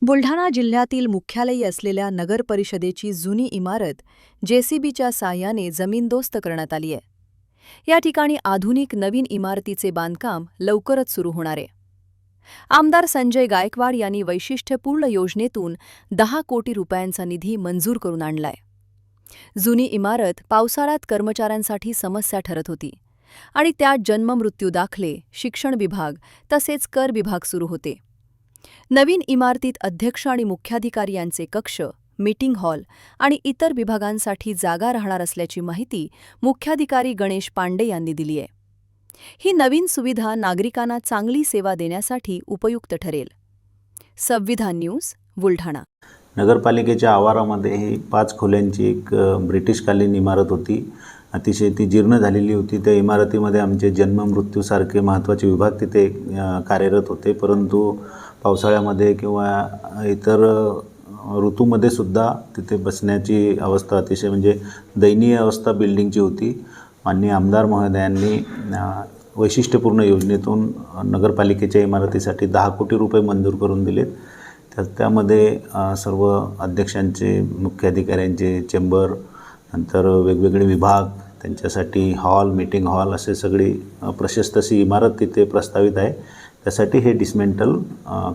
बुलढाणा जिल्ह्यातील मुख्यालयी असलेल्या नगर परिषदेची जुनी इमारत जेसीबीच्या साहाय्याने जमीनदोस्त करण्यात आली आहे. या ठिकाणी आधुनिक नवीन इमारतीचे बांधकाम लवकरच सुरू होणार आहे. आमदार संजय गायकवाड यांनी वैशिष्ट्यपूर्ण योजनेतून 10 कोटी रुपयांचा निधी मंजूर करून आणलाय. जुनी इमारत पावसाळ्यात कर्मचाऱ्यांसाठी समस्या ठरत होती आणि त्यात जन्ममृत्यू दाखले, शिक्षण विभाग तसेच कर विभाग सुरू होते. नवीन इमारतीत अध्यक्ष आणि मुख्याधिकारी यांचे कक्ष, मीटिंग हॉल आणि इतर विभागांसाठी जागा राहणार असल्याची माहिती मुख्याधिकारी गणेश पांडे यांनी दिली आहे. ही नवीन सुविधा नागरिकांना चांगली सेवा देण्यासाठी उपयुक्त ठरेल. संविधान न्यूज, बुलढाणा. नगरपालिकेच्या आवारामध्ये ही 5 खोल्यांची एक ब्रिटिशकालीन इमारत होती. अतिशय ती जीर्ण झालेली होती. त्या इमारतीमध्ये आमचे जन्ममृत्यूसारखे महत्त्वाचे विभाग तिथे कार्यरत होते. परंतु पावसाळ्यामध्ये किंवा इतर ऋतूमध्ये सुद्धा तिथे बसण्याची अवस्था अतिशय म्हणजे दयनीय अवस्था बिल्डिंगची होती. माननीय आमदार महोदयांनी वैशिष्ट्यपूर्ण योजनेतून नगरपालिकेच्या इमारतीसाठी 10 कोटी रुपये मंजूर करून दिलेत. त्यामध्ये सर्व अध्यक्षांचे, मुख्याधिकाऱ्यांचे चेंबर, नंतर वेगवेगळे विभाग, त्यांच्यासाठी हॉल, मीटिंग हॉल असे सगळी प्रशस्त अशी इमारत तिथे प्रस्तावित आहे. त्यासाठी हे डिसमेंटल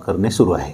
करणे सुरू आहे.